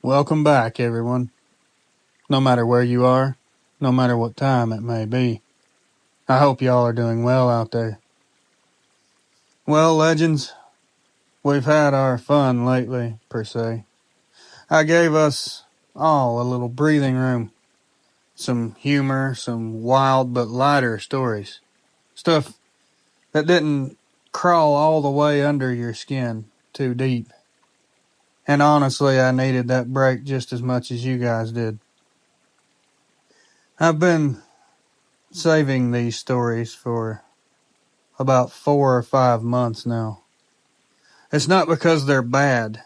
Welcome back, everyone. No matter where you are, no matter what time it may be. I hope y'all are doing well out there. Well, legends, we've had our fun lately, per se. I gave us all a little breathing room. Some humor, some wild but lighter stories. Stuff that didn't crawl all the way under your skin too deep. And honestly, I needed that break just as much as you guys did. I've been saving these stories for about 4 or 5 months now. It's not because they're bad,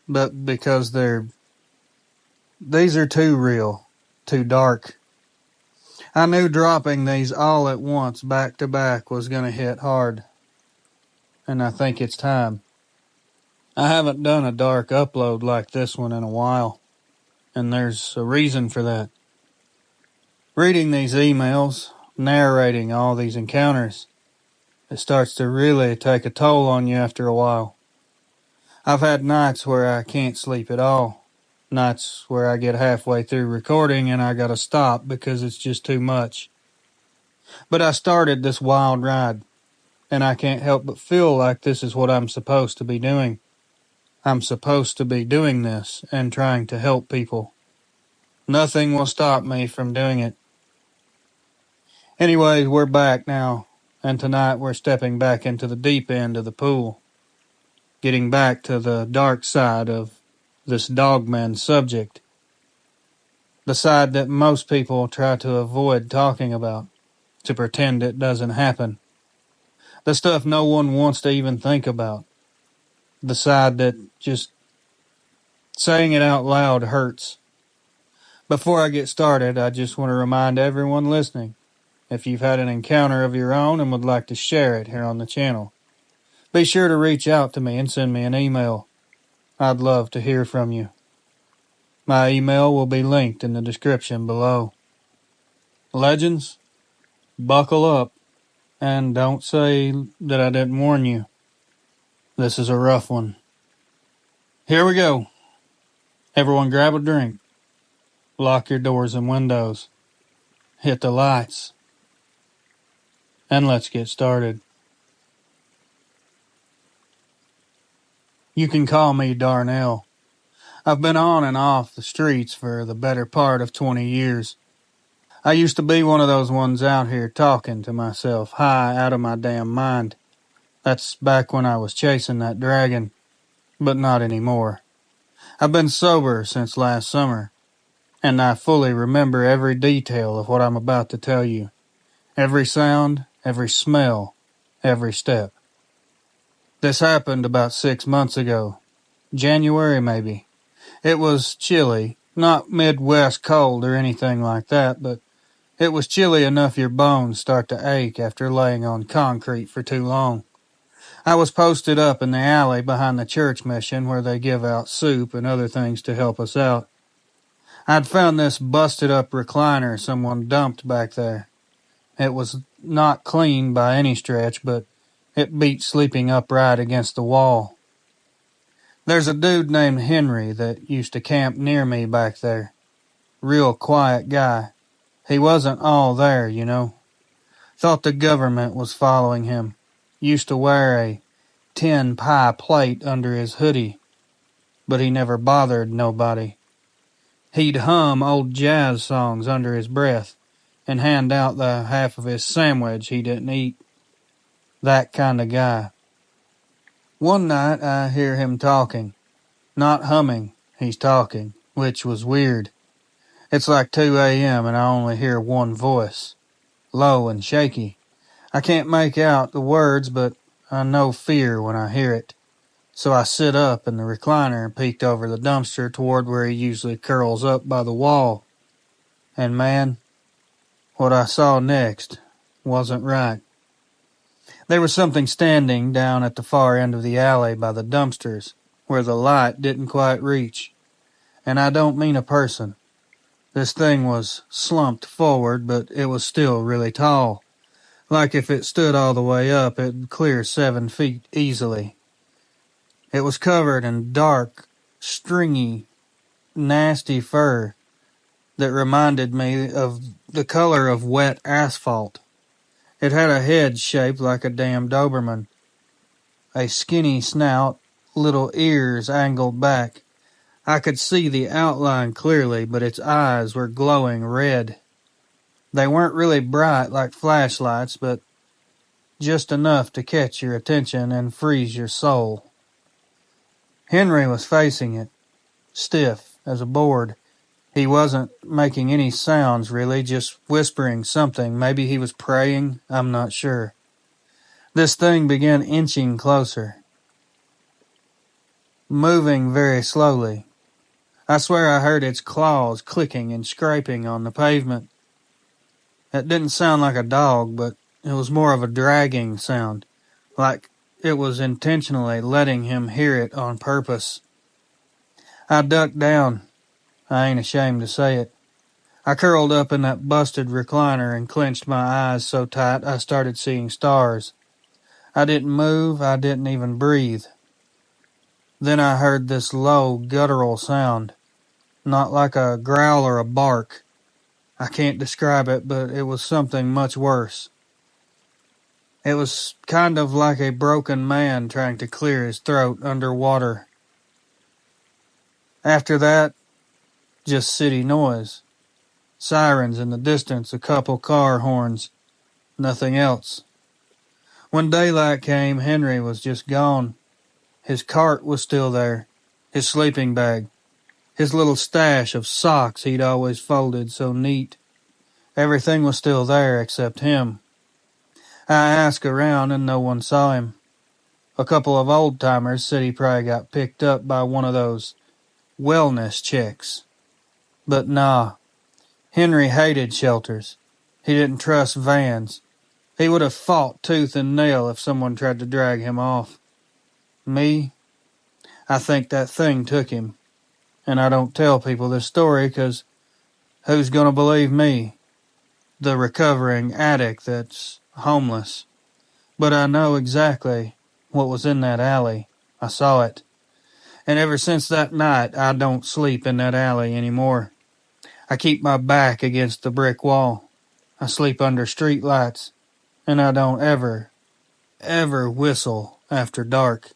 but because these are too real, too dark. I knew dropping these all at once, back to back, was going to hit hard. And I think it's time. I haven't done a dark upload like this one in a while, and there's a reason for that. Reading these emails, narrating all these encounters, it starts to really take a toll on you after a while. I've had nights where I can't sleep at all. Nights where I get halfway through recording and I gotta stop because it's just too much. But I started this wild ride, and I can't help but feel like this is what I'm supposed to be doing. I'm supposed to be doing this and trying to help people. Nothing will stop me from doing it. Anyways, we're back now, and tonight we're stepping back into the deep end of the pool. Getting back to the dark side of this Dogmen subject. The side that most people try to avoid talking about, to pretend it doesn't happen. The stuff no one wants to even think about. The side that just saying it out loud hurts. Before I get started, I just want to remind everyone listening, if you've had an encounter of your own and would like to share it here on the channel, be sure to reach out to me and send me an email. I'd love to hear from you. My email will be linked in the description below. Legends, buckle up, and don't say that I didn't warn you. This is a rough one. Here we go. Everyone grab a drink. Lock your doors and windows. Hit the lights. And let's get started. You can call me Darnell. I've been on and off the streets for the better part of 20 years. I used to be one of those ones out here talking to myself, high out of my damn mind. That's back when I was chasing that dragon, but not anymore. I've been sober since last summer, and I fully remember every detail of what I'm about to tell you. Every sound, every smell, every step. This happened about 6 months ago. January, maybe. It was chilly, not Midwest cold or anything like that, but it was chilly enough your bones start to ache after laying on concrete for too long. I was posted up in the alley behind the church mission where they give out soup and other things to help us out. I'd found this busted up recliner someone dumped back there. It was not clean by any stretch, but it beat sleeping upright against the wall. There's a dude named Henry that used to camp near me back there. Real quiet guy. He wasn't all there, you know. Thought the government was following him. Used to wear a tin pie plate under his hoodie, but he never bothered nobody. He'd hum old jazz songs under his breath and hand out the half of his sandwich he didn't eat. That kind of guy. One night I hear him talking. Not humming, he's talking, which was weird. It's like 2 a.m. and I only hear one voice. Low and shaky. I can't make out the words, but I know fear when I hear it. So I sit up in the recliner and peeked over the dumpster toward where he usually curls up by the wall. And man, what I saw next wasn't right. There was something standing down at the far end of the alley by the dumpsters, where the light didn't quite reach. And I don't mean a person. This thing was slumped forward, but it was still really tall. Like if it stood all the way up, it'd clear 7 feet easily. It was covered in dark, stringy, nasty fur that reminded me of the color of wet asphalt. It had a head shaped like a damn Doberman, a skinny snout, little ears angled back. I could see the outline clearly, but its eyes were glowing red. They weren't really bright like flashlights, but just enough to catch your attention and freeze your soul. Henry was facing it, stiff as a board. He wasn't making any sounds, really, just whispering something. Maybe he was praying, I'm not sure. This thing began inching closer, moving very slowly. I swear I heard its claws clicking and scraping on the pavement. It didn't sound like a dog, but it was more of a dragging sound, like it was intentionally letting him hear it on purpose. I ducked down. I ain't ashamed to say it. I curled up in that busted recliner and clenched my eyes so tight I started seeing stars. I didn't move, I didn't even breathe. Then I heard this low, guttural sound, not like a growl or a bark. I can't describe it, but it was something much worse. It was kind of like a broken man trying to clear his throat underwater. After that, just city noise. Sirens in the distance, a couple car horns, nothing else. When daylight came, Henry was just gone. His cart was still there, his sleeping bag, his little stash of socks he'd always folded so neat. Everything was still there except him. I asked around and no one saw him. A couple of old-timers said he probably got picked up by one of those wellness checks. But nah, Henry hated shelters. He didn't trust vans. He would have fought tooth and nail if someone tried to drag him off. Me? I think that thing took him. And I don't tell people this story because who's going to believe me? The recovering addict that's homeless. But I know exactly what was in that alley. I saw it. And ever since that night, I don't sleep in that alley anymore. I keep my back against the brick wall. I sleep under street lights. And I don't ever whistle after dark.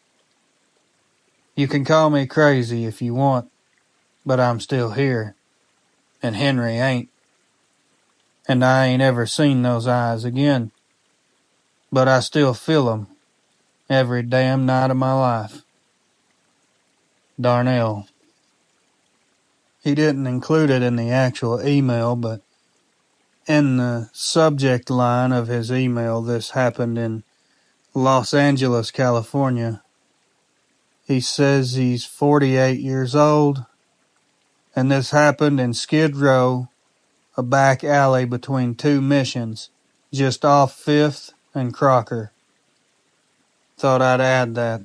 You can call me crazy if you want, but I'm still here. And Henry ain't. And I ain't ever seen those eyes again. But I still feel 'em every damn night of my life. Darnell. He didn't include it in the actual email, but in the subject line of his email, this happened in Los Angeles, California. He says he's 48 years old, and this happened in Skid Row, a back alley between two missions, just off 5th and Crocker. Thought I'd add that.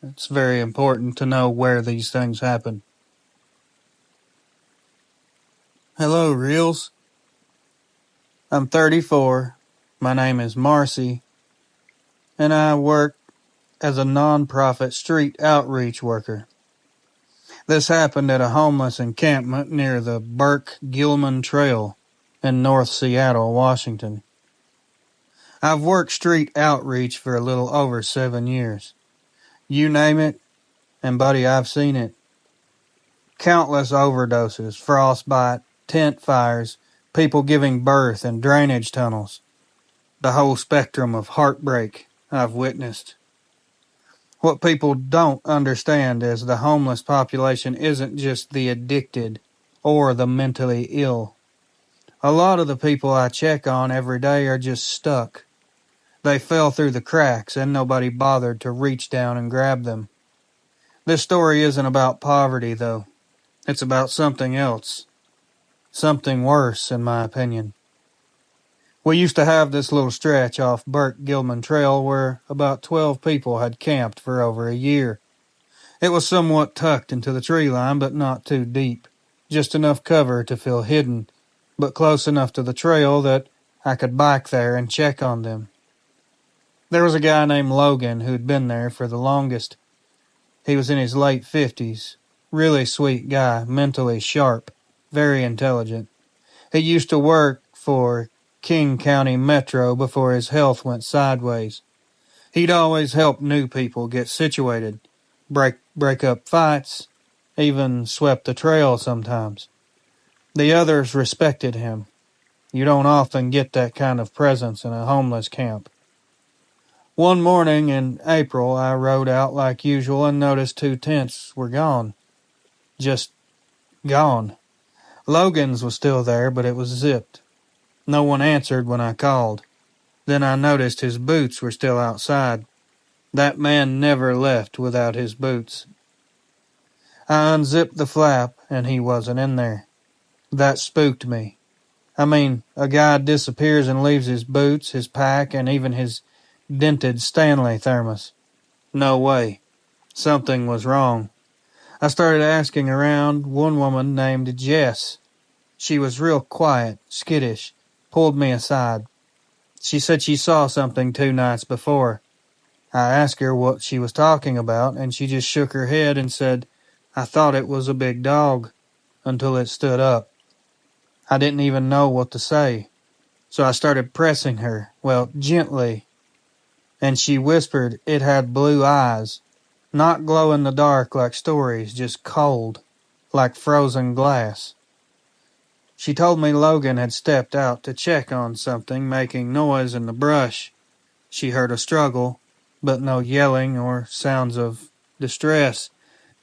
It's very important to know where these things happen. Hello, Reels. I'm 34. My name is Marcy, and I work as a non-profit street outreach worker. This happened at a homeless encampment near the Burke-Gilman Trail in North Seattle, Washington. I've worked street outreach for a little over 7 years. You name it, and buddy, I've seen it. Countless overdoses, frostbite, tent fires, people giving birth in drainage tunnels. The whole spectrum of heartbreak I've witnessed. What people don't understand is the homeless population isn't just the addicted or the mentally ill. A lot of the people I check on every day are just stuck. They fell through the cracks and nobody bothered to reach down and grab them. This story isn't about poverty, though. It's about something else. Something worse, in my opinion. We used to have this little stretch off Burke Gilman Trail where about 12 people had camped for over a year. It was somewhat tucked into the tree line, but not too deep. Just enough cover to feel hidden, but close enough to the trail that I could bike there and check on them. There was a guy named Logan who'd been there for the longest. He was in his late 50s. Really sweet guy, mentally sharp, very intelligent. He used to work for King County Metro before his health went sideways. He'd always help new people get situated, break up fights, even swept the trail sometimes. The others respected him. You don't often get that kind of presence in a homeless camp. One morning in April, I rode out like usual and noticed 2 tents were gone. Just gone. Logan's was still there, but it was zipped. No one answered when I called. Then I noticed his boots were still outside. That man never left without his boots. I unzipped the flap, and he wasn't in there. That spooked me. I mean, a guy disappears and leaves his boots, his pack, and even his dented Stanley thermos. No way. Something was wrong. I started asking around. One woman named Jess. She was real quiet, skittish, pulled me aside. She said she saw something 2 nights before. I asked her what she was talking about, and she just shook her head and said, I thought it was a big dog, until it stood up. I didn't even know what to say, so I started pressing her, well, gently, and she whispered it had blue eyes, not glow in the dark like stories, just cold, like frozen glass. She told me Logan had stepped out to check on something making noise in the brush. She heard a struggle, but no yelling or sounds of distress,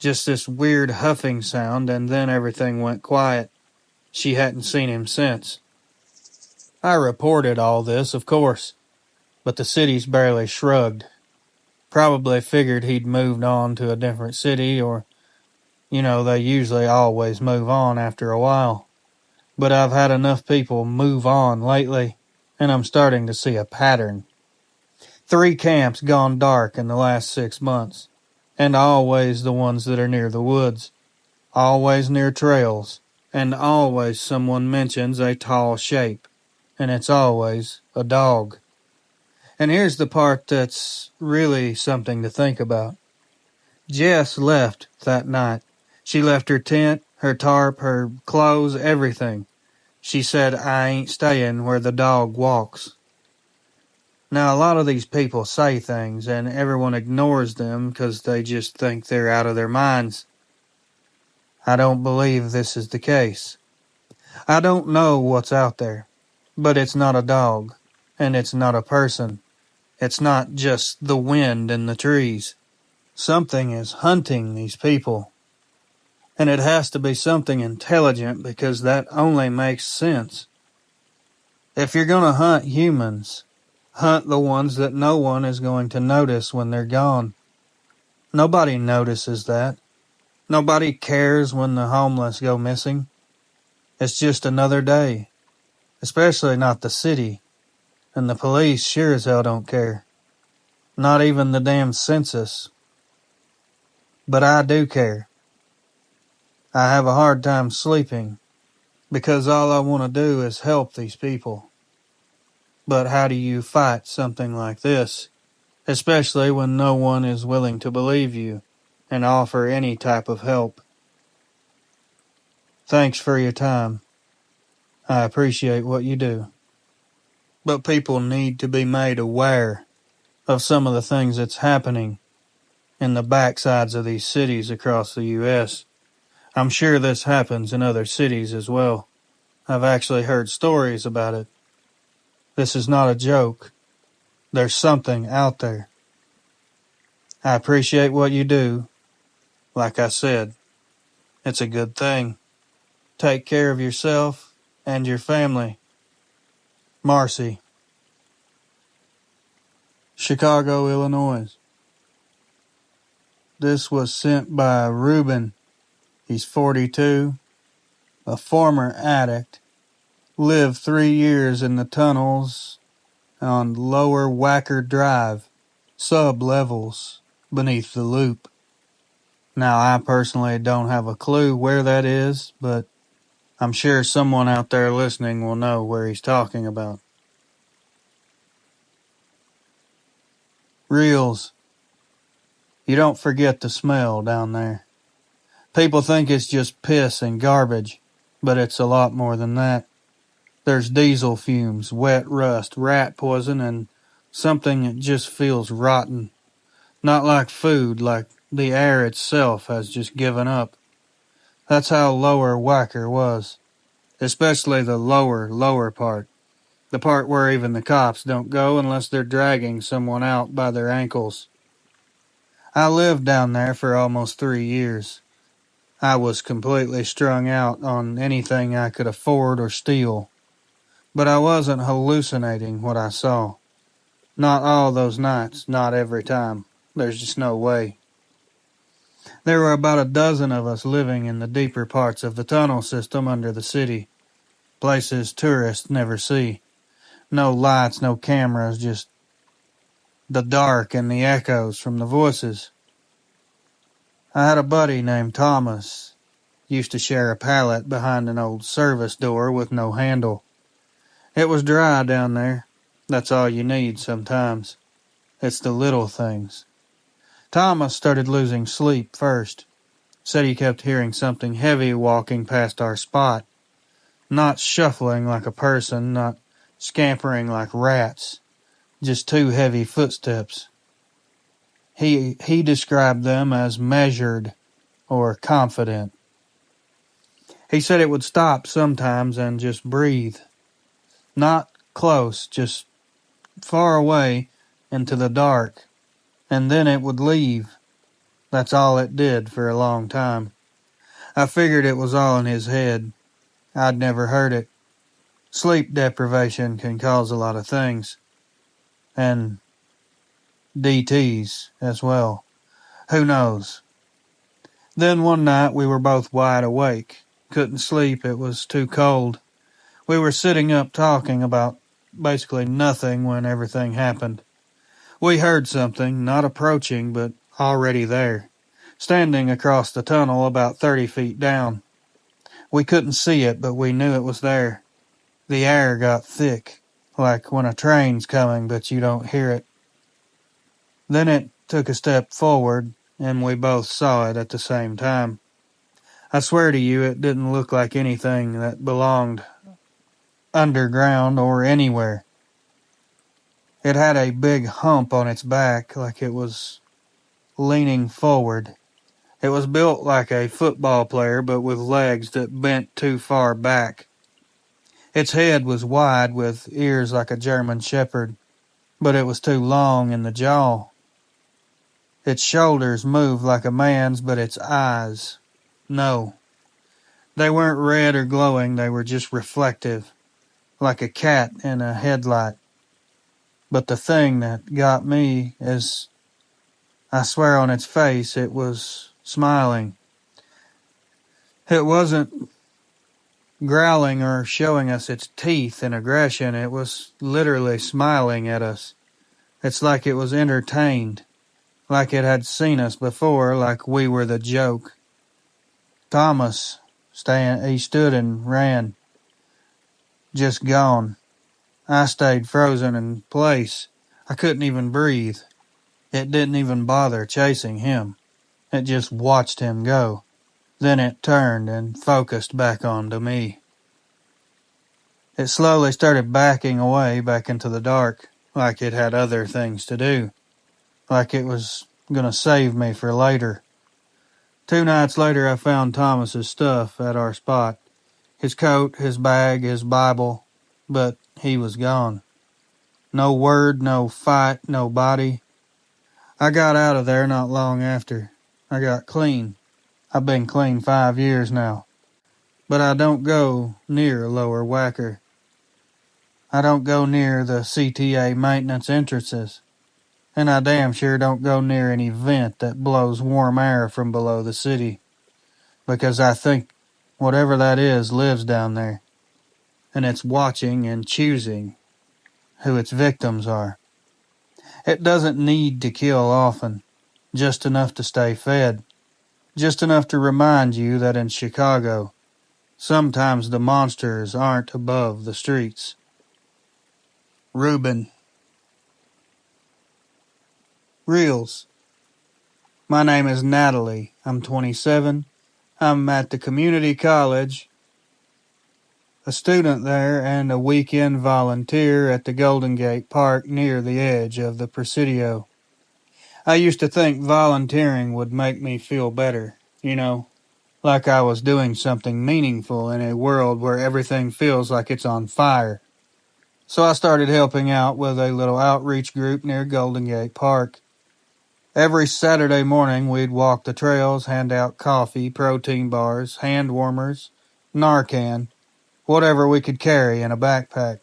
just this weird huffing sound, and then everything went quiet. She hadn't seen him since. I reported all this, of course, but the cities barely shrugged. Probably figured he'd moved on to a different city, or, they usually always move on after a while. But I've had enough people move on lately, and I'm starting to see a pattern. 3 camps gone dark in the last 6 months, and always the ones that are near the woods, always near trails, and always someone mentions a tall shape, and it's always a dog. And here's the part that's really something to think about. Jess left that night. She left her tent, her tarp, her clothes, everything. She said, I ain't staying where the dog walks. Now, a lot of these people say things, and everyone ignores them because they just think they're out of their minds. I don't believe this is the case. I don't know what's out there, but it's not a dog, and it's not a person. It's not just the wind in the trees. Something is hunting these people. And it has to be something intelligent because that only makes sense. If you're going to hunt humans, hunt the ones that no one is going to notice when they're gone. Nobody notices that. Nobody cares when the homeless go missing. It's just another day. Especially not the city. And the police sure as hell don't care. Not even the damn census. But I do care. I have a hard time sleeping because all I want to do is help these people. But how do you fight something like this, especially when no one is willing to believe you and offer any type of help? Thanks for your time. I appreciate what you do. But people need to be made aware of some of the things that's happening in the backsides of these cities across the U.S. I'm sure this happens in other cities as well. I've actually heard stories about it. This is not a joke. There's something out there. I appreciate what you do. Like I said, it's a good thing. Take care of yourself and your family. Marcy. Chicago, Illinois. This was sent by Reuben. He's 42. a former addict, lived 3 years in the tunnels on Lower Wacker Drive, sub-levels beneath the loop. Now, I personally don't have a clue where that is, but I'm sure someone out there listening will know where he's talking about. Reels. You don't forget the smell down there. People think it's just piss and garbage, but it's a lot more than that. There's diesel fumes, wet rust, rat poison, and something that just feels rotten. Not like food, like the air itself has just given up. That's how Lower Wacker was. Especially the lower part. The part where even the cops don't go unless they're dragging someone out by their ankles. I lived down there for almost 3 years. I was completely strung out on anything I could afford or steal. But I wasn't hallucinating what I saw. Not all those nights, not every time. There's just no way. There were about a dozen of us living in the deeper parts of the tunnel system under the city. Places tourists never see. No lights, no cameras, just the dark and the echoes from the voices. I had a buddy named Thomas. Used to share a pallet behind an old service door with no handle. It was dry down there. That's all you need sometimes. It's the little things. Thomas started losing sleep first. Said he kept hearing something heavy walking past our spot. Not shuffling like a person, not scampering like rats. Just 2 heavy footsteps. He described them as measured or confident. He said it would stop sometimes and just breathe. Not close, just far away into the dark. And then it would leave. That's all it did for a long time. I figured it was all in his head. I'd never heard it. Sleep deprivation can cause a lot of things. And DTs as well. Who knows? Then one night we were both wide awake. Couldn't sleep, it was too cold. We were sitting up talking about basically nothing when everything happened. We heard something, not approaching, but already there, standing across the tunnel about 30 feet down. We couldn't see it, but we knew it was there. The air got thick, like when a train's coming but you don't hear it. Then it took a step forward, and we both saw it at the same time. I swear to you, it didn't look like anything that belonged underground or anywhere. It had a big hump on its back, like it was leaning forward. It was built like a football player, but with legs that bent too far back. Its head was wide, with ears like a German shepherd, but it was too long in the jaw. Its shoulders moved like a man's, but its eyes, no. They weren't red or glowing, they were just reflective, like a cat in a headlight. But the thing that got me is, I swear on its face, it was smiling. It wasn't growling or showing us its teeth in aggression. It was literally smiling at us. It's like it was entertained, like it had seen us before, like we were the joke. Thomas, he stood and ran, just gone. I stayed frozen in place. I couldn't even breathe. It didn't even bother chasing him. It just watched him go. Then it turned and focused back onto me. It slowly started backing away back into the dark, like it had other things to do, like it was going to save me for later. 2 nights later, I found Thomas's stuff at our spot. His coat, his bag, his Bible, but he was gone. No word, no fight, no body. I got out of there not long after. I got clean. I've been clean 5 years now. But I don't go near Lower Wacker. I don't go near the CTA maintenance entrances. And I damn sure don't go near any vent that blows warm air from below the city. Because I think whatever that is, lives down there, and it's watching and choosing who its victims are. It doesn't need to kill often, just enough to stay fed, just enough to remind you that in Chicago, sometimes the monsters aren't above the streets. Reuben. Reels. My name is Natalie. I'm 27. I'm at the community college, a student there, and a weekend volunteer at the Golden Gate Park near the edge of the Presidio. I used to think volunteering would make me feel better, like I was doing something meaningful in a world where everything feels like it's on fire. So I started helping out with a little outreach group near Golden Gate Park. Every Saturday morning, we'd walk the trails, hand out coffee, protein bars, hand warmers, Narcan, whatever we could carry in a backpack.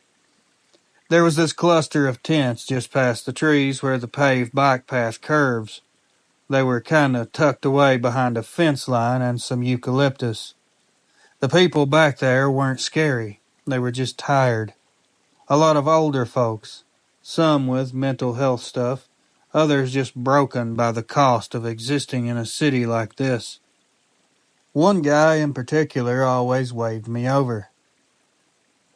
There was this cluster of tents just past the trees where the paved bike path curves. They were kind of tucked away behind a fence line and some eucalyptus. The people back there weren't scary. They were just tired. A lot of older folks, some with mental health stuff, others just broken by the cost of existing in a city like this. One guy in particular always waved me over.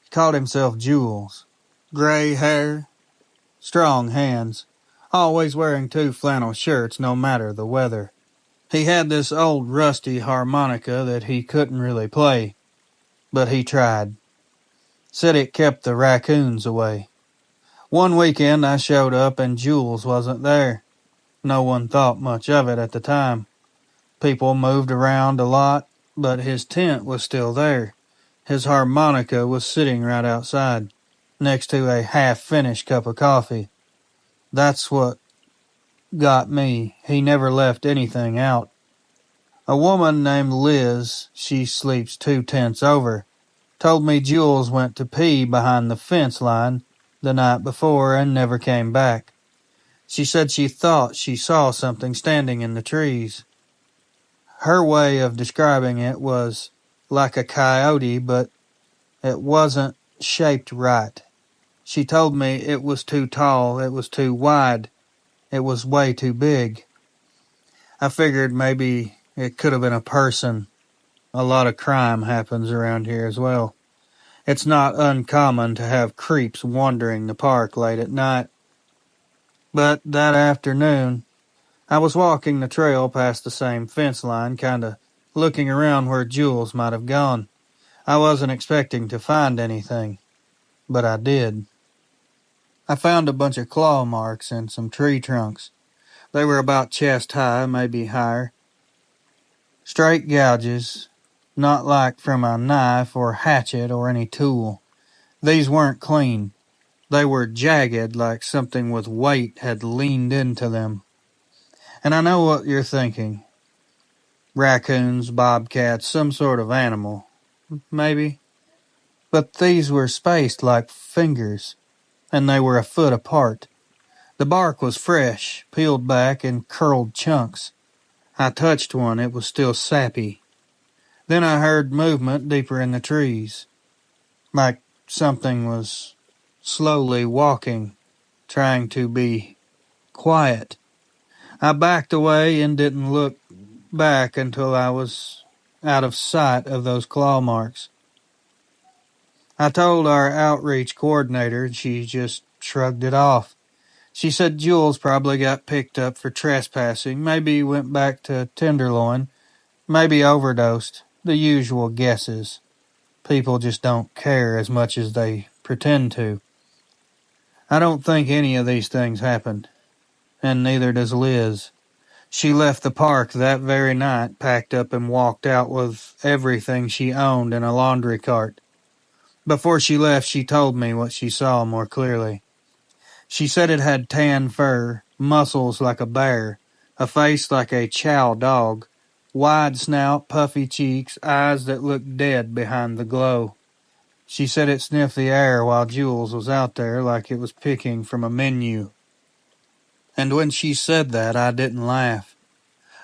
He called himself Jules. Gray hair, strong hands, always wearing 2 flannel shirts no matter the weather. He had this old rusty harmonica that he couldn't really play, but he tried. Said it kept the raccoons away. One weekend I showed up and Jules wasn't there. No one thought much of it at the time. People moved around a lot, but his tent was still there. His harmonica was sitting right outside, next to a half-finished cup of coffee. That's what got me. He never left anything out. A woman named Liz, she sleeps 2 tents over, told me Jules went to pee behind the fence line the night before and never came back. She said she thought she saw something standing in the trees. Her way of describing it was like a coyote, but it wasn't shaped right. She told me it was too tall, it was too wide, it was way too big. I figured maybe it could have been a person. A lot of crime happens around here as well. It's not uncommon to have creeps wandering the park late at night. But that afternoon, I was walking the trail past the same fence line, kinda looking around where Jules might have gone. I wasn't expecting to find anything, but I did. I found a bunch of claw marks in some tree trunks. They were about chest high, maybe higher. Straight gouges, not like from a knife or hatchet or any tool. These weren't clean. They were jagged, like something with weight had leaned into them. And I know what you're thinking. Raccoons, bobcats, some sort of animal. Maybe. But these were spaced like fingers, and they were a foot apart. The bark was fresh, peeled back in curled chunks. I touched one, it was still sappy. Then I heard movement deeper in the trees, like something was slowly walking, trying to be quiet. I backed away and didn't look back until I was out of sight of those claw marks. I told our outreach coordinator, and she just shrugged it off. She said Jules probably got picked up for trespassing, maybe went back to Tenderloin, maybe overdosed, the usual guesses. People just don't care as much as they pretend to. I don't think any of these things happened, and neither does Liz. She left the park that very night, packed up and walked out with everything she owned in a laundry cart. Before she left, she told me what she saw more clearly. She said it had tan fur, muscles like a bear, a face like a chow dog, wide snout, puffy cheeks, eyes that looked dead behind the glow. She said it sniffed the air while Jules was out there like it was picking from a menu. And when she said that, I didn't laugh.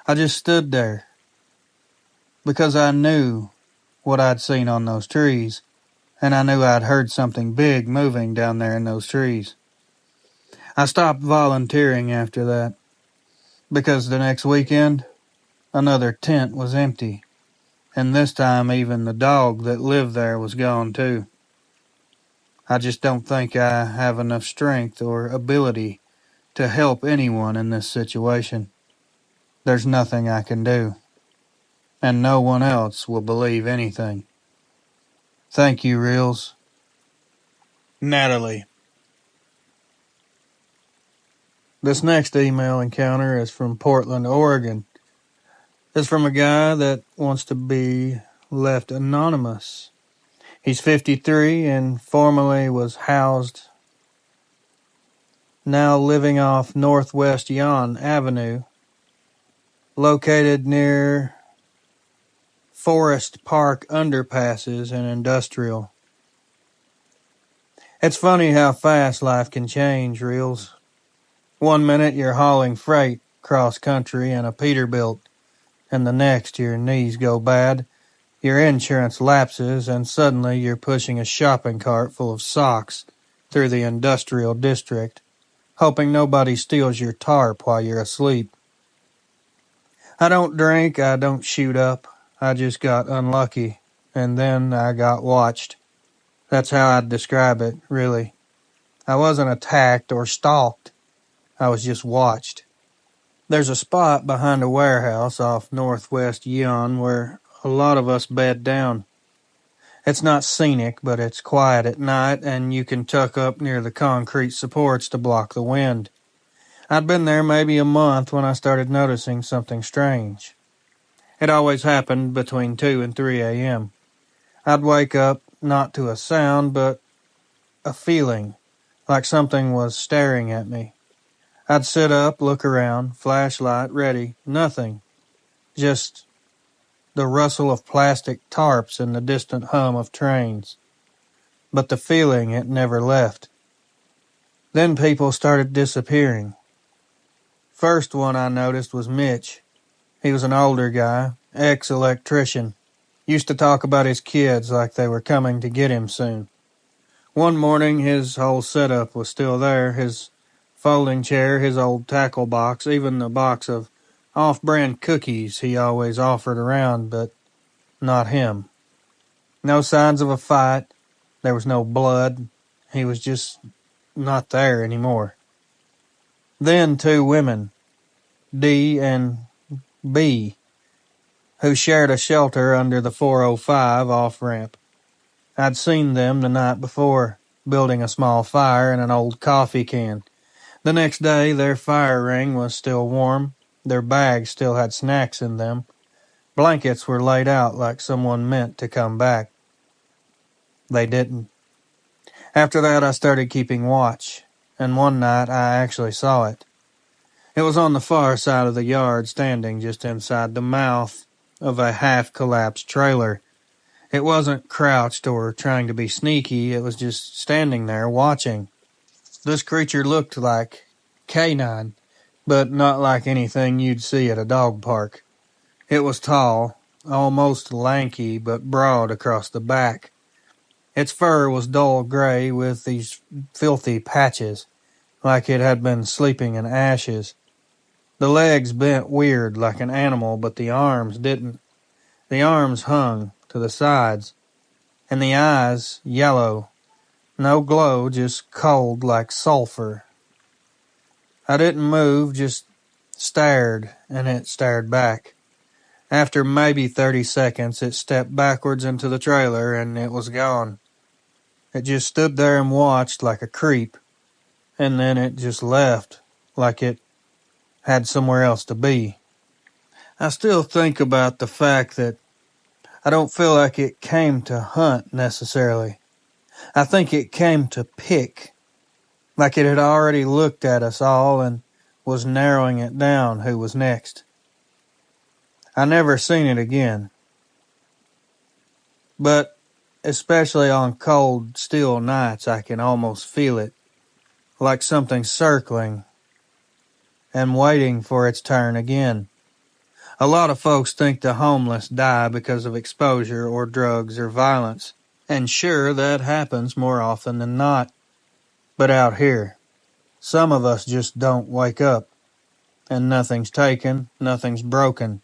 I just stood there. Because I knew what I'd seen on those trees, and I knew I'd heard something big moving down there in those trees. I stopped volunteering after that, because the next weekend, another tent was empty, and this time even the dog that lived there was gone too. I just don't think I have enough strength or ability to help anyone in this situation. There's nothing I can do, and no one else will believe anything. Thank you, Reels. Natalie. This next email encounter is from Portland, Oregon. It's from a guy that wants to be left anonymous. He's 53 and formerly was housed, now living off Northwest Yon Avenue, located near Forest Park underpasses and industrial. It's funny how fast life can change, Reels. One minute you're hauling freight cross country in a Peterbilt, and the next your knees go bad, your insurance lapses, and suddenly you're pushing a shopping cart full of socks through the industrial district, hoping nobody steals your tarp while you're asleep. I don't drink, I don't shoot up, I just got unlucky, and then I got watched. That's how I'd describe it, really. I wasn't attacked or stalked, I was just watched. There's a spot behind a warehouse off Northwest Yon where a lot of us bed down. It's not scenic, but it's quiet at night, and you can tuck up near the concrete supports to block the wind. I'd been there maybe a month when I started noticing something strange. It always happened between 2 and 3 a.m. I'd wake up, not to a sound, but a feeling, like something was staring at me. I'd sit up, look around, flashlight ready, nothing. Just the rustle of plastic tarps and the distant hum of trains. But the feeling, it never left. Then people started disappearing. First one I noticed was Mitch. He was an older guy, ex-electrician. Used to talk about his kids like they were coming to get him soon. One morning his whole setup was still there, his folding chair, his old tackle box, even the box of off-brand cookies he always offered around, but not him. No signs of a fight. There was no blood. He was just not there anymore. Then 2 women, D and B, who shared a shelter under the 405 off-ramp. I'd seen them the night before, building a small fire in an old coffee can. The next day, their fire ring was still warm. Their bags still had snacks in them. Blankets were laid out like someone meant to come back. They didn't. After that, I started keeping watch, and one night I actually saw it. It was on the far side of the yard, standing just inside the mouth of a half-collapsed trailer. It wasn't crouched or trying to be sneaky, it was just standing there watching. This creature looked like canine, but not like anything you'd see at a dog park. It was tall, almost lanky, but broad across the back. Its fur was dull gray with these filthy patches, like it had been sleeping in ashes. The legs bent weird like an animal, but the arms didn't. The arms hung to the sides, and the eyes yellow. No glow, just cold like sulfur. I didn't move, just stared, and it stared back. After maybe 30 seconds, it stepped backwards into the trailer, and it was gone. It just stood there and watched like a creep, and then it just left, like it had somewhere else to be. I still think about the fact that I don't feel like it came to hunt necessarily. I think it came to pick, like it had already looked at us all and was narrowing it down who was next. I never seen it again. But especially on cold, still nights, I can almost feel it, like something circling and waiting for its turn again. A lot of folks think the homeless die because of exposure or drugs or violence. And sure, that happens more often than not. But out here, some of us just don't wake up. And nothing's taken, nothing's broken.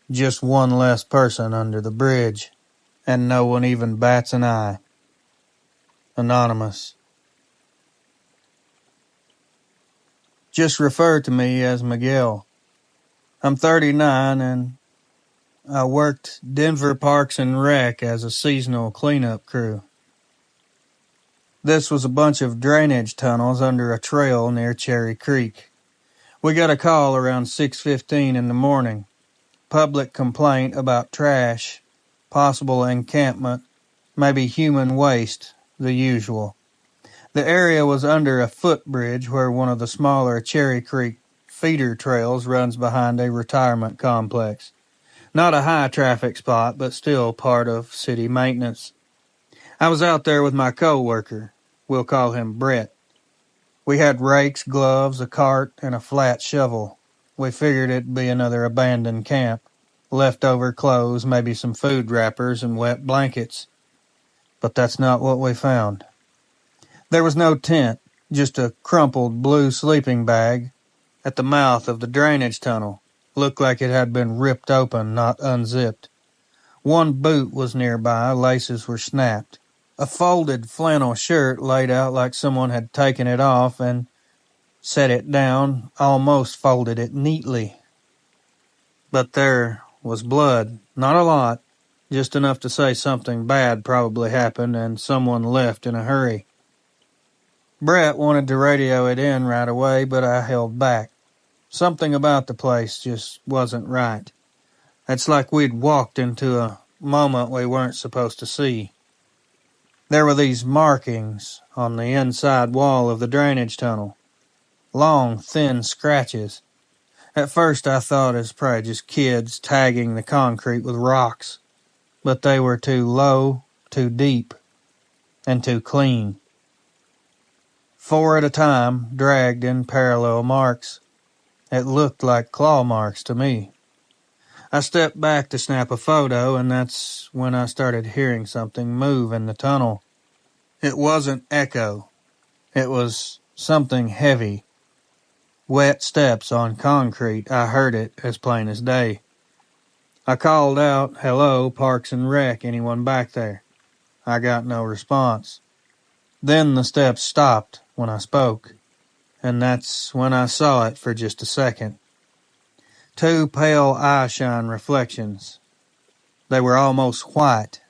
Just one less person under the bridge. And no one even bats an eye. Anonymous. Just refer to me as Miguel. I'm 39 and I worked Denver Parks and Rec as a seasonal cleanup crew. This was a bunch of drainage tunnels under a trail near Cherry Creek. We got a call around 6:15 in the morning. Public complaint about trash, possible encampment, maybe human waste, the usual. The area was under a footbridge where one of the smaller Cherry Creek feeder trails runs behind a retirement complex. Not a high traffic spot, but still part of city maintenance. I was out there with my co-worker. We'll call him Brett. We had rakes, gloves, a cart, and a flat shovel. We figured it'd be another abandoned camp. Leftover clothes, maybe some food wrappers, and wet blankets. But that's not what we found. There was no tent, just a crumpled blue sleeping bag at the mouth of the drainage tunnel. Looked like it had been ripped open, not unzipped. One boot was nearby, laces were snapped. A folded flannel shirt laid out like someone had taken it off and set it down, almost folded it neatly. But there was blood, not a lot, just enough to say something bad probably happened and someone left in a hurry. Brett wanted to radio it in right away, but I held back. Something about the place just wasn't right. It's like we'd walked into a moment we weren't supposed to see. There were these markings on the inside wall of the drainage tunnel. Long, thin scratches. At first I thought it was probably just kids tagging the concrete with rocks. But they were too low, too deep, and too clean. 4 at a time, dragged in parallel marks. It looked like claw marks to me. I stepped back to snap a photo, and that's when I started hearing something move in the tunnel. It wasn't echo. It was something heavy. Wet steps on concrete. I heard it as plain as day. I called out, "Hello, Parks and Rec, anyone back there?" I got no response. Then the steps stopped when I spoke, and that's when I saw it for just a second. 2 pale eye-shine reflections. They were almost white.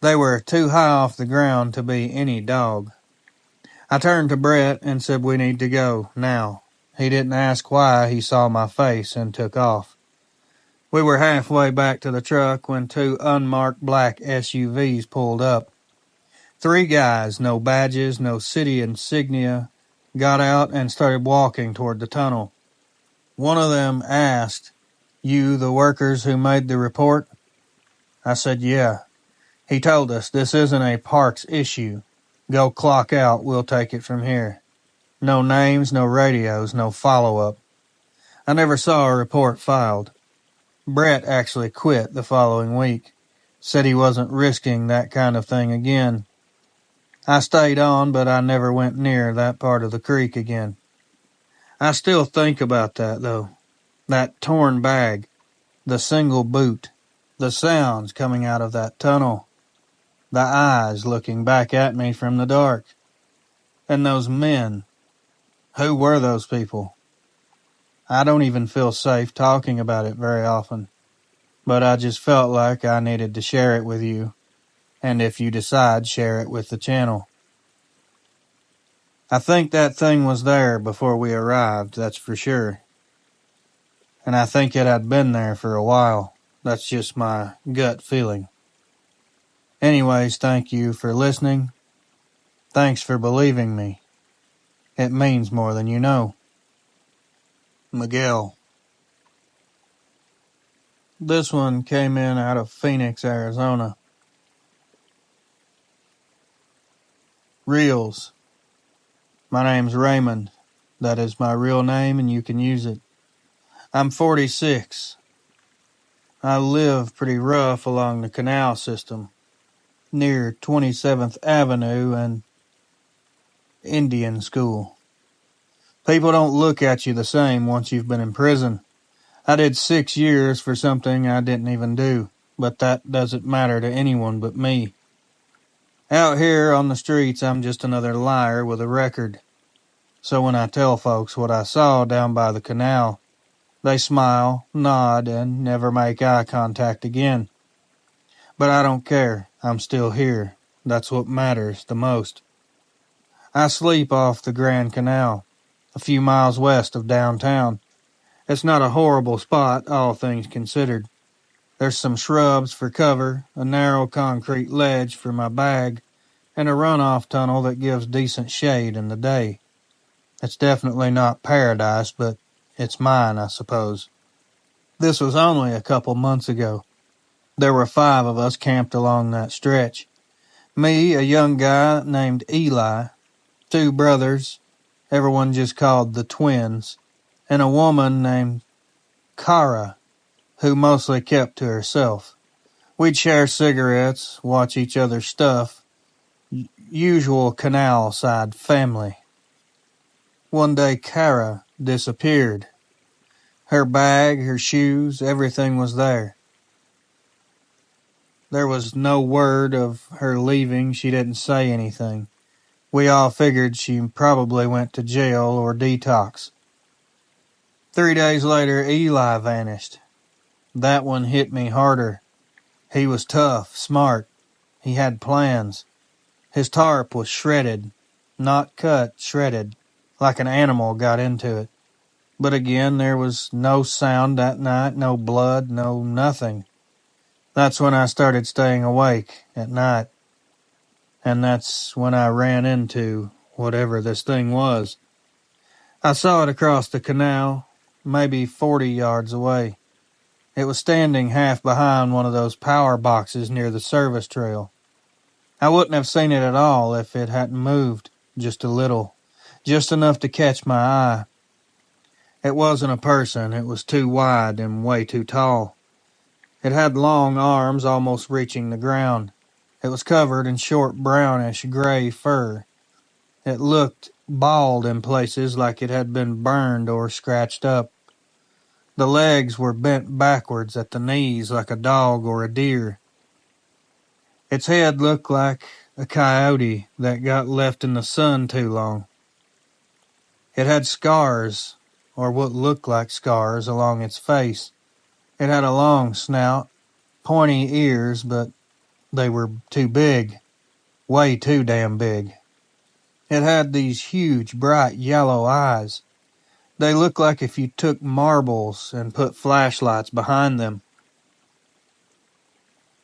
They were too high off the ground to be any dog. I turned to Brett and said we need to go, now. He didn't ask why, he saw my face and took off. We were halfway back to the truck when 2 unmarked black SUVs pulled up. 3 guys, no badges, no city insignia, got out and started walking toward the tunnel. One of them asked, "You the workers who made the report?" I said, "Yeah." He told us, "This isn't a parks issue. Go clock out, we'll take it from here." No names, no radios, no follow-up. I never saw a report filed. Brett actually quit the following week. Said he wasn't risking that kind of thing again. I stayed on, but I never went near that part of the creek again. I still think about that, though. That torn bag, the single boot, the sounds coming out of that tunnel, the eyes looking back at me from the dark, and those men. Who were those people? I don't even feel safe talking about it very often, but I just felt like I needed to share it with you, and if you decide, share it with the channel. I think that thing was there before we arrived, that's for sure. And I think it had been there for a while. That's just my gut feeling. Anyways, thank you for listening. Thanks for believing me. It means more than you know. Miguel. This one came in out of Phoenix, Arizona. Reels. My name's Raymond. That is my real name and you can use it. I'm 46. I live pretty rough along the canal system, near 27th Avenue and Indian School. People don't look at you the same once you've been in prison. I did 6 years for something I didn't even do, but that doesn't matter to anyone but me. Out here on the streets, I'm just another liar with a record. So when I tell folks what I saw down by the canal, they smile, nod, and never make eye contact again. But I don't care. I'm still here. That's what matters the most. I sleep off the Grand Canal, a few miles west of downtown. It's not a horrible spot, all things considered. There's some shrubs for cover, a narrow concrete ledge for my bag, and a runoff tunnel that gives decent shade in the day. It's definitely not paradise, but it's mine, I suppose. This was only a couple months ago. There were 5 of us camped along that stretch. Me, a young guy named Eli, 2 brothers, everyone just called the twins, and a woman named Kara, who mostly kept to herself. We'd share cigarettes, watch each other's stuff, usual canal-side family. One day Kara disappeared. Her bag, her shoes, everything was there. There was no word of her leaving. She didn't say anything. We all figured she probably went to jail or detox. 3 days later, Eli vanished. That one hit me harder. He was tough, smart. He had plans. His tarp was shredded. Not cut, shredded. Like an animal got into it. But again, there was no sound that night, no blood, no nothing. That's when I started staying awake at night. And that's when I ran into whatever this thing was. I saw it across the canal, maybe 40 yards away. It was standing half behind one of those power boxes near the service trail. I wouldn't have seen it at all if it hadn't moved, just a little, just enough to catch my eye. It wasn't a person, it was too wide and way too tall. It had long arms almost reaching the ground. It was covered in short brownish gray fur. It looked bald in places like it had been burned or scratched up. The legs were bent backwards at the knees like a dog or a deer. Its head looked like a coyote that got left in the sun too long. It had scars, or what looked like scars, along its face. It had a long snout, pointy ears, but they were too big, way too damn big. It had these huge, bright yellow eyes. They looked like if you took marbles and put flashlights behind them.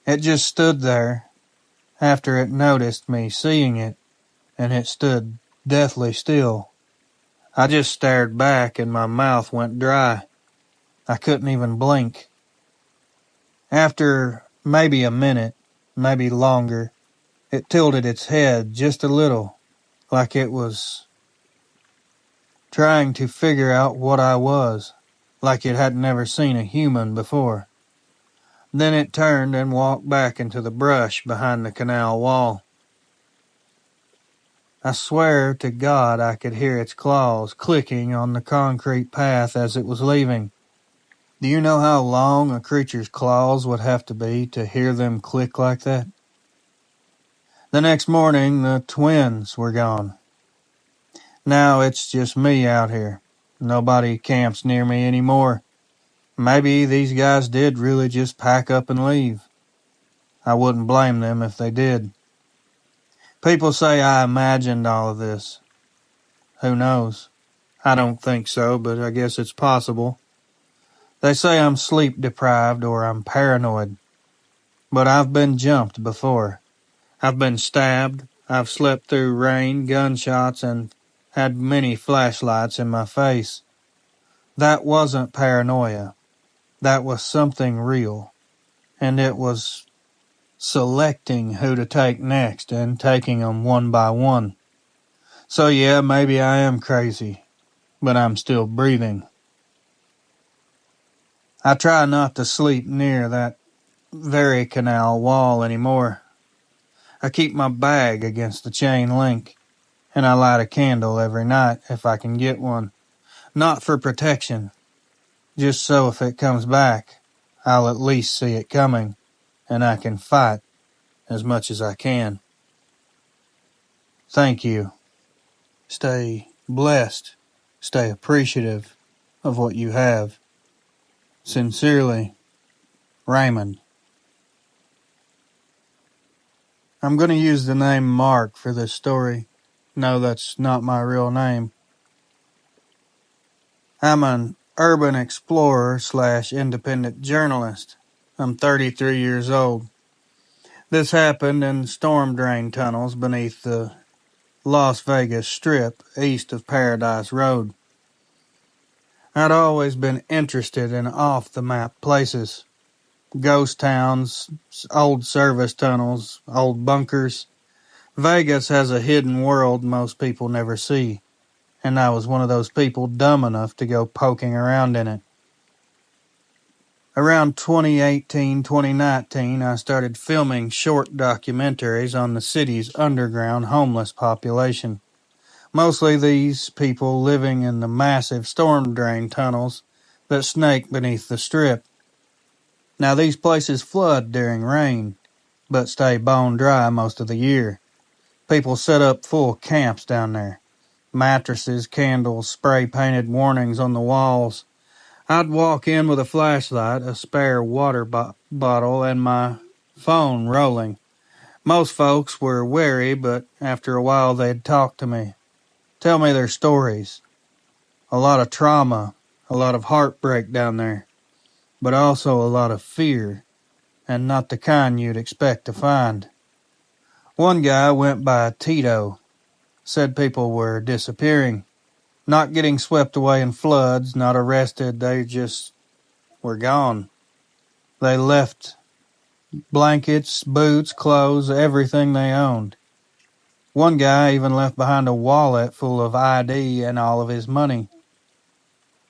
It just stood there after it noticed me seeing it, and it stood deathly still. I just stared back and my mouth went dry. I couldn't even blink. After maybe a minute, maybe longer, it tilted its head just a little, like it was trying to figure out what I was, like it had never seen a human before. Then it turned and walked back into the brush behind the canal wall. I swear to God I could hear its claws clicking on the concrete path as it was leaving. Do you know how long a creature's claws would have to be to hear them click like that? The next morning, the twins were gone. Now it's just me out here. Nobody camps near me anymore. Maybe these guys did really just pack up and leave. I wouldn't blame them if they did. People say I imagined all of this. Who knows? I don't think so, but I guess it's possible. They say I'm sleep deprived or I'm paranoid. But I've been jumped before. I've been stabbed. I've slept through rain, gunshots, and had many flashlights in my face. That wasn't paranoia. That was something real. And it was selecting who to take next and taking them one by one. So yeah, maybe I am crazy, but I'm still breathing. I try not to sleep near that very canal wall anymore. I keep my bag against the chain link, and I light a candle every night if I can get one. Not for protection, just so if it comes back, I'll at least see it coming, and I can fight as much as I can. Thank you. Stay blessed. Stay appreciative of what you have. Sincerely, Raymond. I'm going to use the name Mark for this story. No, that's not my real name. I'm an urban explorer / independent journalist. I'm 33 years old. This happened in storm drain tunnels beneath the Las Vegas Strip east of Paradise Road. I'd always been interested in off-the-map places. Ghost towns, old service tunnels, old bunkers. Vegas has a hidden world most people never see, and I was one of those people dumb enough to go poking around in it. Around 2018, 2019, I started filming short documentaries on the city's underground homeless population. Mostly these people living in the massive storm drain tunnels that snake beneath the Strip. Now these places flood during rain, but stay bone dry most of the year. People set up full camps down there. Mattresses, candles, spray-painted warnings on the walls. I'd walk in with a flashlight, a spare water bottle, and my phone rolling. Most folks were wary, but after a while they'd talk to me, tell me their stories. A lot of trauma, a lot of heartbreak down there, but also a lot of fear, and not the kind you'd expect to find. One guy went by Tito, said people were disappearing, not getting swept away in floods, not arrested, they just were gone. They left blankets, boots, clothes, everything they owned. One guy even left behind a wallet full of ID and all of his money.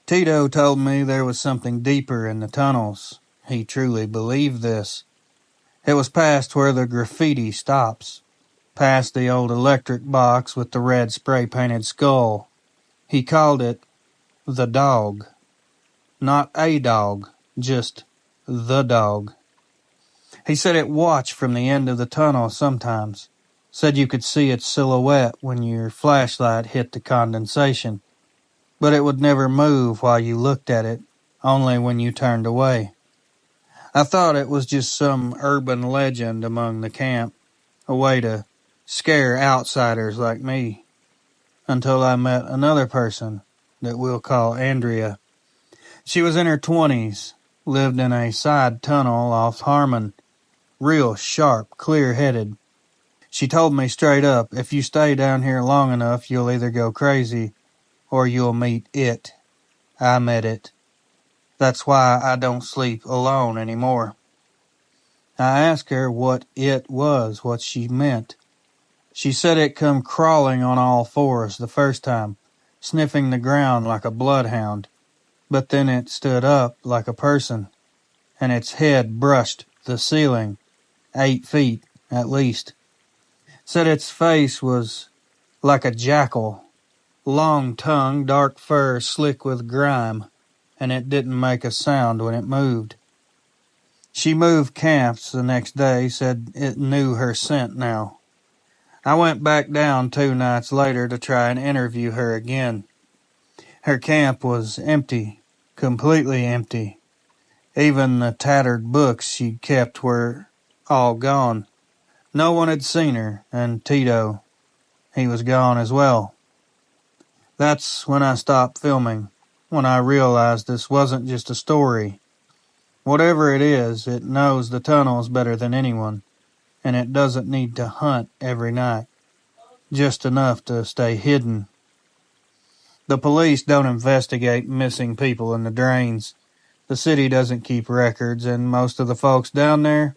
Tito told me there was something deeper in the tunnels. He truly believed this. It was past where the graffiti stops, past the old electric box with the red spray-painted skull. He called it the dog. Not a dog, just the dog. He said it watched from the end of the tunnel sometimes. Said you could see its silhouette when your flashlight hit the condensation, but it would never move while you looked at it, only when you turned away. I thought it was just some urban legend among the camp, a way to scare outsiders like me, until I met another person that we'll call Andrea. She was in her 20s, lived in a side tunnel off Harmon, real sharp, clear-headed. She told me straight up, if you stay down here long enough, you'll either go crazy or you'll meet it. I met it. That's why I don't sleep alone anymore. I asked her what it was, what she meant. She said it come crawling on all fours the first time, sniffing the ground like a bloodhound, but then it stood up like a person, and its head brushed the ceiling, 8 feet at least. Said its face was like a jackal, long tongue, dark fur slick with grime, and it didn't make a sound when it moved. She moved camps the next day, said it knew her scent now. I went back down 2 nights later to try and interview her again. Her camp was empty, completely empty. Even the tattered books she'd kept were all gone. No one had seen her, and Tito, he was gone as well. That's when I stopped filming, when I realized this wasn't just a story. Whatever it is, it knows the tunnels better than anyone, and it doesn't need to hunt every night, just enough to stay hidden. The police don't investigate missing people in the drains. The city doesn't keep records, and most of the folks down there,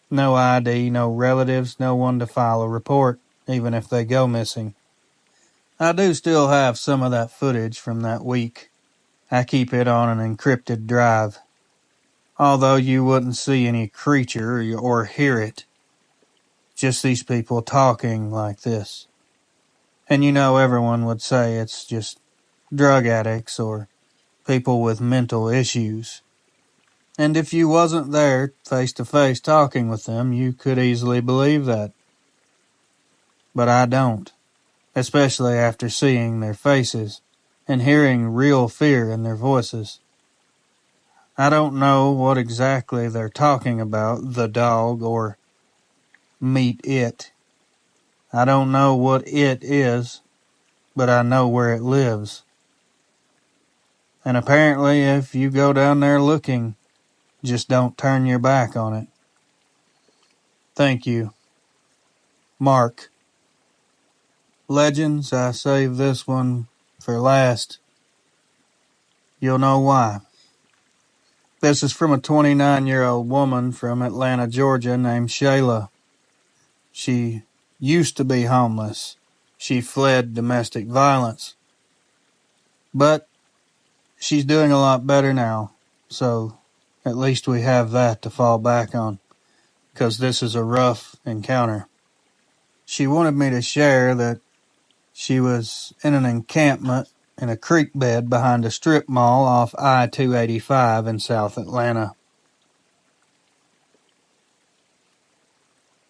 no ID, no relatives, no one to file a report, even if they go missing. I do still have some of that footage from that week. I keep it on an encrypted drive. although you wouldn't see any creature or hear it. Just these people talking like this. And everyone would say it's just drug addicts or people with mental issues. And if you wasn't there face to face talking with them, you could easily believe that. But I don't, especially after seeing their faces and hearing real fear in their voices. I don't know what exactly they're talking about, the dog or meet it. I don't know what it is, but I know where it lives. And apparently if you go down there looking, just don't turn your back on it. Thank you. Mark. Legends, I saved this one for last. You'll know why. This is from a 29-year-old woman from Atlanta, Georgia named Shayla. She used to be homeless. She fled domestic violence. But she's doing a lot better now, so at least we have that to fall back on, because this is a rough encounter. She wanted me to share that she was in an encampment in a creek bed behind a strip mall off I-285 in South Atlanta.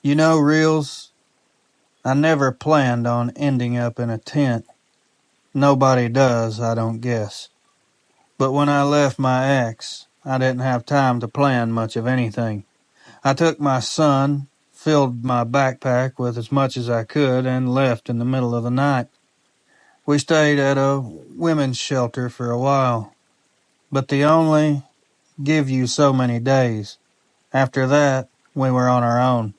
Reels, I never planned on ending up in a tent. Nobody does, I don't guess. But when I left my ex, I didn't have time to plan much of anything. I took my son, filled my backpack with as much as I could, and left in the middle of the night. We stayed at a women's shelter for a while, but they only give you so many days. After that, we were on our own.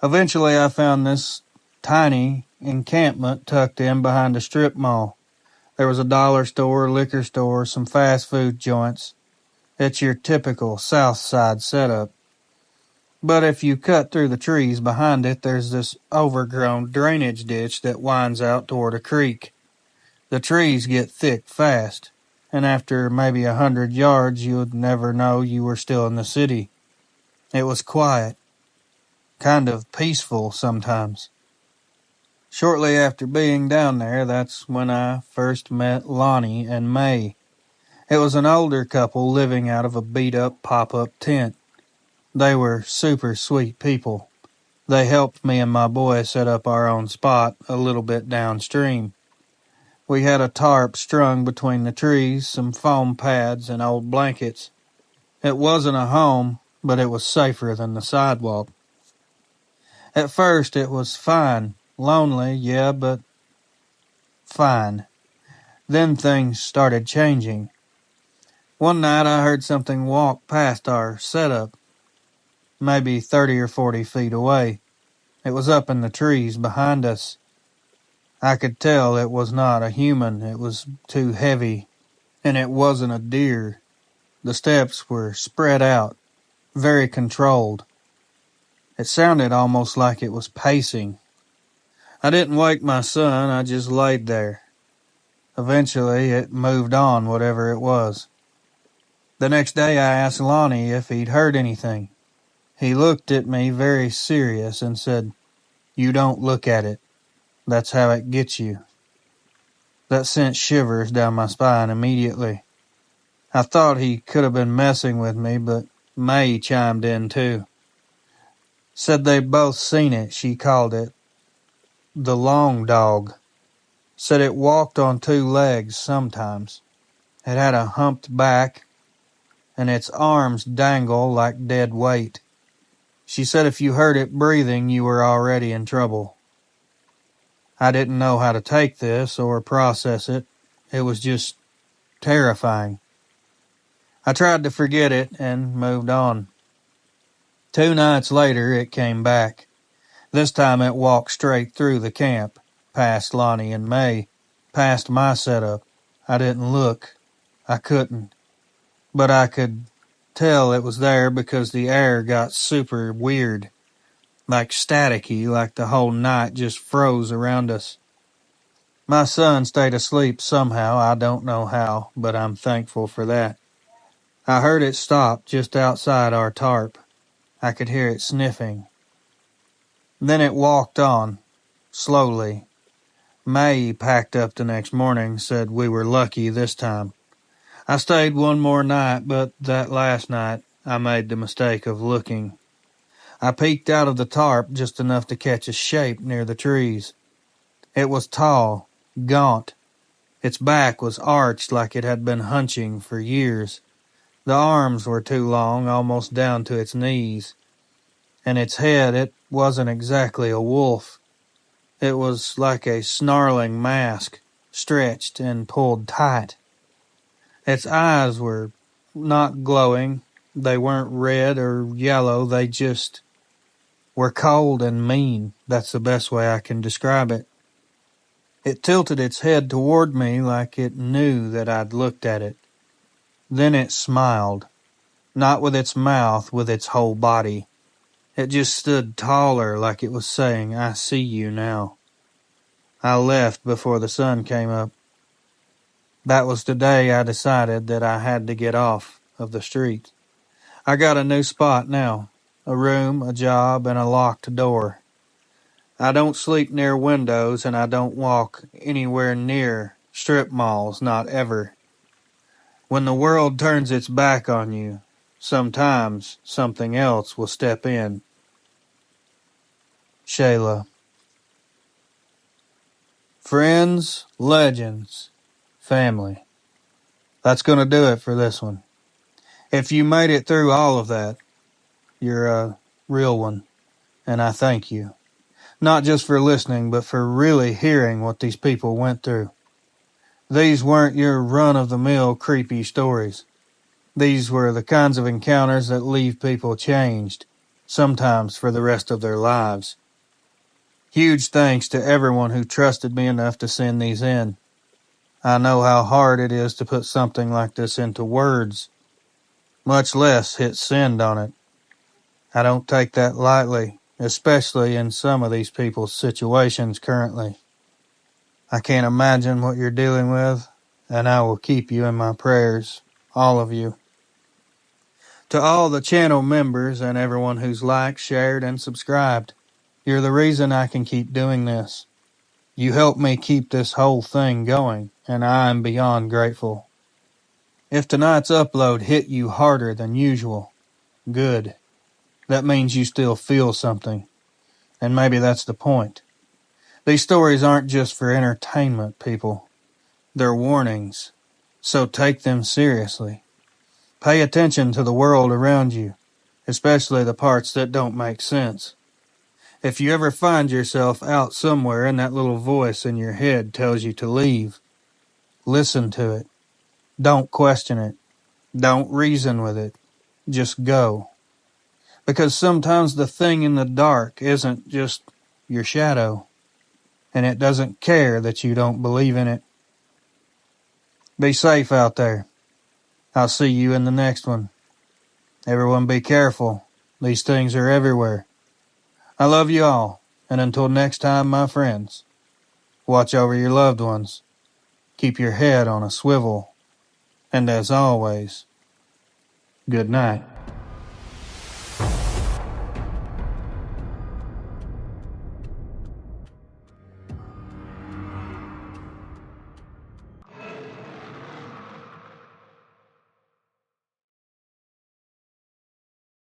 Eventually, I found this tiny encampment tucked in behind a strip mall. There was a dollar store, liquor store, some fast food joints. It's your typical South Side setup. But if you cut through the trees behind it, there's this overgrown drainage ditch that winds out toward a creek. The trees get thick fast, and after maybe 100 yards, you'd never know you were still in the city. It was quiet, kind of peaceful sometimes. Shortly after being down there, that's when I first met Lonnie and May. It was an older couple living out of a beat-up pop-up tent. They were super sweet people. They helped me and my boy set up our own spot a little bit downstream. We had a tarp strung between the trees, some foam pads, and old blankets. It wasn't a home, but it was safer than the sidewalk. At first it was fine. Lonely, yeah, but fine. Then things started changing. One night I heard something walk past our setup, maybe 30 or 40 feet away. It was up in the trees behind us. I could tell it was not a human. It was too heavy, and it wasn't a deer. The steps were spread out, very controlled. It sounded almost like it was pacing. I didn't wake my son, I just laid there. Eventually, it moved on, whatever it was. The next day I asked Lonnie if he'd heard anything. He looked at me very serious and said, "You don't look at it. That's how it gets you." That sent shivers down my spine immediately. I thought he could have been messing with me, but May chimed in too. Said they'd both seen it, she called it. The long dog. Said it walked on two legs sometimes. It had a humped back, and its arms dangle like dead weight. She said if you heard it breathing, you were already in trouble. I didn't know how to take this or process it. It was just terrifying. I tried to forget it and moved on. 2 nights later, it came back. This time it walked straight through the camp, past Lonnie and May, past my setup. I didn't look. I couldn't. But I could tell it was there because the air got super weird, like staticky, like the whole night just froze around us. My son stayed asleep somehow. I don't know how, but I'm thankful for that. I heard it stop just outside our tarp. I could hear it sniffing. Then it walked on, slowly. May packed up the next morning, said we were lucky this time. I stayed one more night, but that last night I made the mistake of looking. I peeked out of the tarp just enough to catch a shape near the trees. It was tall, gaunt. Its back was arched like it had been hunching for years. The arms were too long, almost down to its knees. And its head, it wasn't exactly a wolf. It was like a snarling mask, stretched and pulled tight. Its eyes were not glowing. They weren't red or yellow. They just were cold and mean. That's the best way I can describe it. It tilted its head toward me like it knew that I'd looked at it. Then it smiled. Not with its mouth, with its whole body. It just stood taller like it was saying, I see you now. I left before the sun came up. That was the day I decided that I had to get off of the street. I got a new spot now, a room, a job, and a locked door. I don't sleep near windows, and I don't walk anywhere near strip malls, not ever. When the world turns its back on you, sometimes something else will step in. Shayla. Friends, legends, family. That's going to do it for this one. If you made it through all of that, you're a real one, and I thank you. Not just for listening, but for really hearing what these people went through. These weren't your run-of-the-mill creepy stories. These were the kinds of encounters that leave people changed, sometimes for the rest of their lives. Huge thanks to everyone who trusted me enough to send these in. I know how hard it is to put something like this into words, much less hit send on it. I don't take that lightly, especially in some of these people's situations currently. I can't imagine what you're dealing with, and I will keep you in my prayers, all of you. To all the channel members and everyone who's liked, shared, and subscribed, you're the reason I can keep doing this. You help me keep this whole thing going, and I am beyond grateful. If tonight's upload hit you harder than usual, good. That means you still feel something, and maybe that's the point. These stories aren't just for entertainment, people. They're warnings, so take them seriously. Pay attention to the world around you, especially the parts that don't make sense. If you ever find yourself out somewhere and that little voice in your head tells you to leave, listen to it. Don't question it. Don't reason with it. Just go. Because sometimes the thing in the dark isn't just your shadow, and it doesn't care that you don't believe in it. Be safe out there. I'll see you in the next one. Everyone be careful. These things are everywhere. I love you all, and until next time, my friends, watch over your loved ones. Keep your head on a swivel. And as always, good night.